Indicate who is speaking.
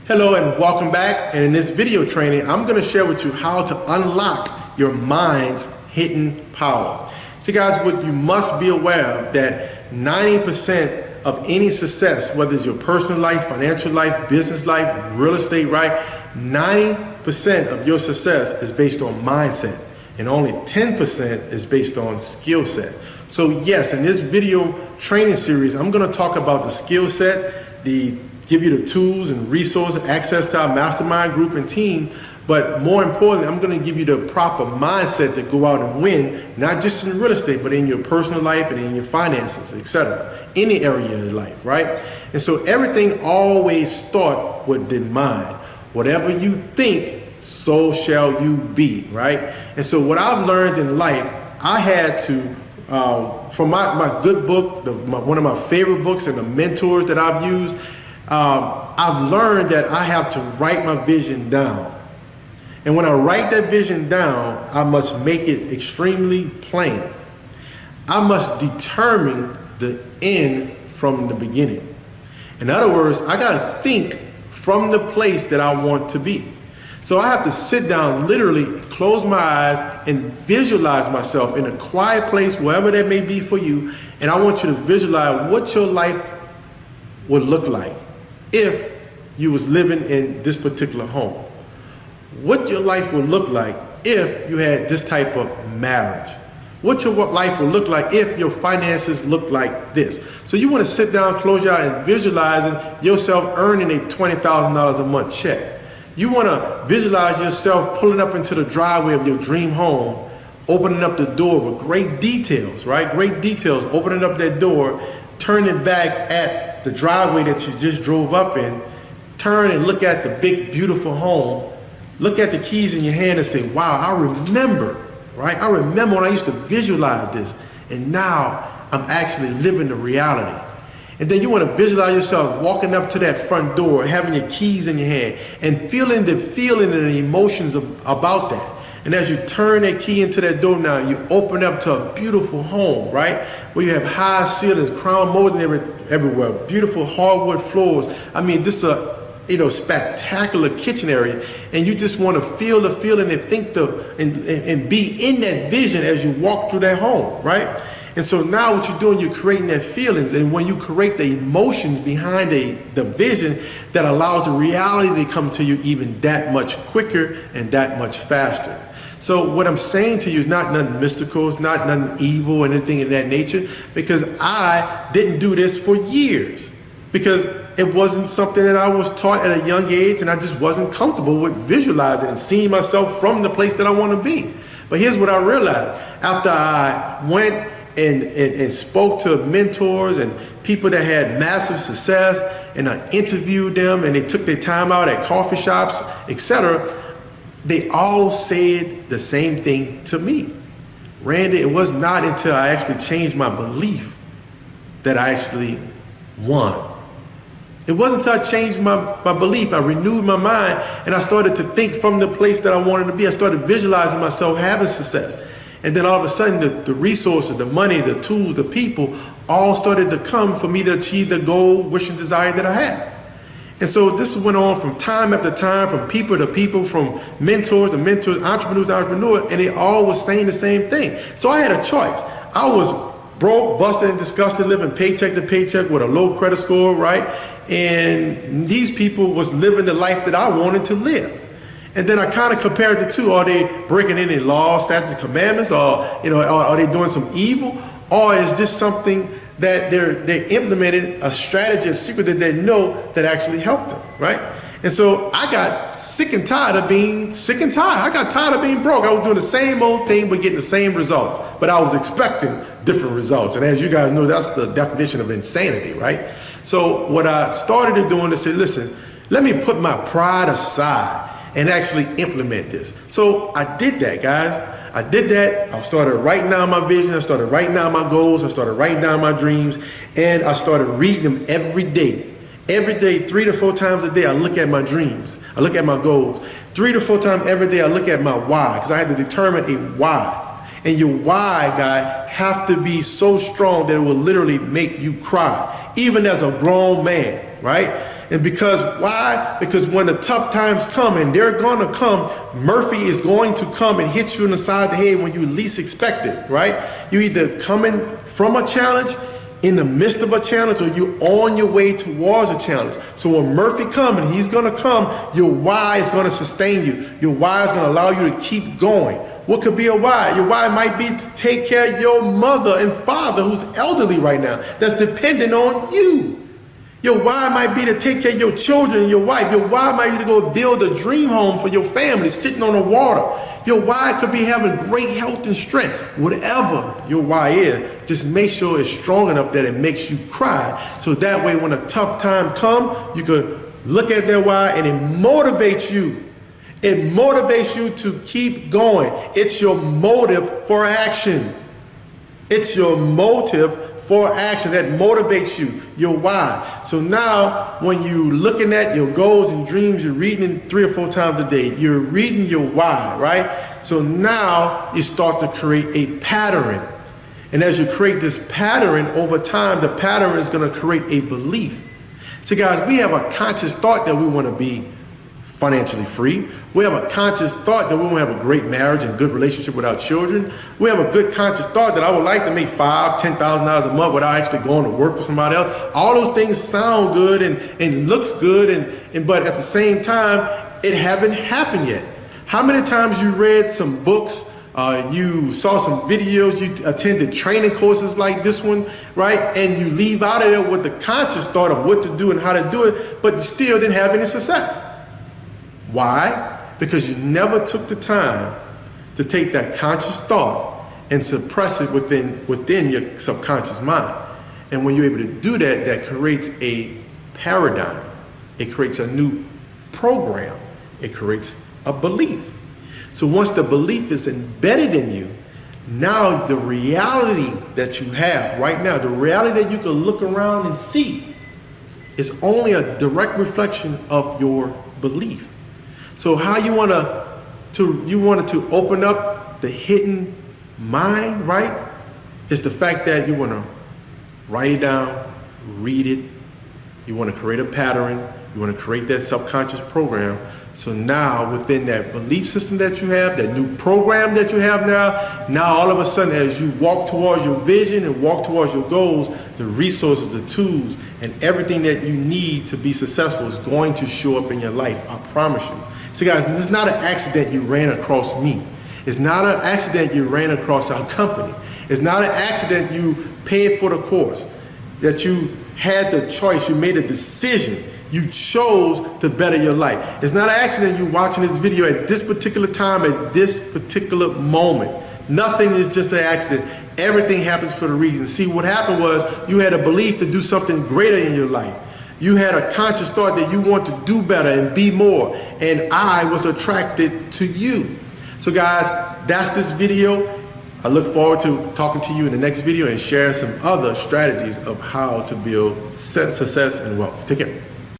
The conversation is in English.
Speaker 1: Hello and welcome back. And in this video training, I'm going to share with you how to unlock your mind's hidden power. See guys, what you must be aware of that 90% of any success, whether it's your personal life, financial life, business life, real estate, right? 90% of your success is based on mindset and only 10% is based on skill set. So yes, in this video training series, I'm going to talk about the skill set, give you the tools and resources, access to our mastermind group and team, but more importantly, I'm going to give you the proper mindset to go out and win, not just in real estate, but in your personal life and in your finances, etc. Any area of your life, right? And so everything always starts with the mind. Whatever you think, so shall you be, right? And so what I've learned in life, I had to, from my good book, one of my favorite books and the mentors that I've used, I've learned that I have to write my vision down. And when I write that vision down, I must make it extremely plain. I must determine the end from the beginning. In other words, I got to think from the place that I want to be. So I have to sit down, literally close my eyes and visualize myself in a quiet place, wherever that may be for you. And I want you to visualize what your life would look like if you was living in this particular home. What your life would look like if you had this type of marriage. What your life would look like if your finances looked like this. So you want to sit down, close your eyes and visualizing yourself earning a $20,000 a month check. You want to visualize yourself pulling up into the driveway of your dream home, opening up the door with great details, right? Great details, opening up that door, turning back at the driveway that you just drove up in, turn and look at the big, beautiful home, look at the keys in your hand and say, wow, I remember, right? I remember when I used to visualize this, and now I'm actually living the reality. And then you want to visualize yourself walking up to that front door, having your keys in your hand, and feeling the feeling and the emotions about that. And as you turn that key into that door now, you open up to a beautiful home, right? Where you have high ceilings, crown molding everywhere, beautiful hardwood floors. I mean, this is a spectacular kitchen area, and you just want to feel the feeling and think and be in that vision as you walk through that home, right? And so now what you're doing, you're creating that feelings, and when you create the emotions behind the vision, that allows the reality to come to you even that much quicker and that much faster. So what I'm saying to you is not nothing mystical, it's not nothing evil or anything of that nature, because I didn't do this for years, because it wasn't something that I was taught at a young age, and I just wasn't comfortable with visualizing and seeing myself from the place that I want to be. But here's what I realized. After I went and spoke to mentors and people that had massive success, and I interviewed them, and they took their time out at coffee shops, etc., they all said the same thing to me. Randy, it was not until I actually changed my belief that I actually won. It wasn't until I changed my belief, I renewed my mind, and I started to think from the place that I wanted to be. I started visualizing myself having success. And then all of a sudden, the resources, the money, the tools, the people, all started to come for me to achieve the goal, wish, and desire that I had. And so this went on from time after time, from people to people, from mentors to mentors, entrepreneurs to entrepreneurs, and they all was saying the same thing. So I had a choice. I was broke, busted, and disgusted, living paycheck to paycheck with a low credit score, right? And these people was living the life that I wanted to live. And then I kind of compared the two. Are they breaking any laws, statutes, commandments, or are they doing some evil? Or is this something that they implemented, a strategy, a secret that they know that actually helped them, right? And so I got sick and tired of being sick and tired. I got tired of being broke. I was doing the same old thing but getting the same results, but I was expecting different results. And as you guys know, that's the definition of insanity, right? So what I started doing is say, listen, let me put my pride aside and actually implement this. So I did that, guys. I did that. I started writing down my vision. I started writing down my goals. I started writing down my dreams, and I started reading them every day. Every day, 3 to 4 times a day, I look at my dreams. I look at my goals. 3 to 4 times every day, I look at my why, because I had to determine a why. And your why, guy, have to be so strong that it will literally make you cry, even as a grown man, right? And because why? Because when the tough times come, and they're going to come, Murphy is going to come and hit you in the side of the head when you least expect it, right? You either coming from a challenge, in the midst of a challenge, or you on your way towards a challenge. So when Murphy comes, and he's going to come, your why is going to sustain you. Your why is going to allow you to keep going. What could be a why? Your why might be to take care of your mother and father who's elderly right now, that's dependent on you. Your why might be to take care of your children and your wife. Your why might be to go build a dream home for your family, sitting on the water. Your why could be having great health and strength. Whatever your why is, just make sure it's strong enough that it makes you cry. So that way when a tough time comes, you could look at that why and it motivates you. It motivates you to keep going. It's your motive for action. It's your motive for action that motivates you, your why. So now when you're looking at your goals and dreams, you're reading 3 or 4 times a day. You're reading your why, right? So now you start to create a pattern. And as you create this pattern over time, the pattern is going to create a belief. So guys, we have a conscious thought that we want to be financially free. We have a conscious thought that we want to have a great marriage and good relationship with our children. We have a good conscious thought that I would like to make $5,000, $10,000 a month without actually going to work for somebody else. All those things sound good and looks good, but at the same time, it haven't happened yet. How many times you read some books, you saw some videos, you attended training courses like this one, right? And you leave out of there with the conscious thought of what to do and how to do it, but you still didn't have any success. Why? Because you never took the time to take that conscious thought and suppress it within your subconscious mind. And when you're able to do that, that creates a paradigm. It creates a new program. It creates a belief. So once the belief is embedded in you, now the reality that you have right now, the reality that you can look around and see, is only a direct reflection of your belief. So how you wanted to open up the hidden mind, right? Is the fact that you want to write it down, read it. You want to create a pattern. You want to create that subconscious program. So now within that belief system that you have, that new program that you have now all of a sudden as you walk towards your vision and walk towards your goals, the resources, the tools, and everything that you need to be successful is going to show up in your life. I promise you. So guys, this is not an accident you ran across me. It's not an accident you ran across our company. It's not an accident you paid for the course, that you had the choice, you made a decision. You chose to better your life. It's not an accident you watching this video at this particular time, at this particular moment. Nothing is just an accident. Everything happens for a reason. See, what happened was you had a belief to do something greater in your life. You had a conscious thought that you want to do better and be more. And I was attracted to you. So guys, that's this video. I look forward to talking to you in the next video and sharing some other strategies of how to build success and wealth. Take care.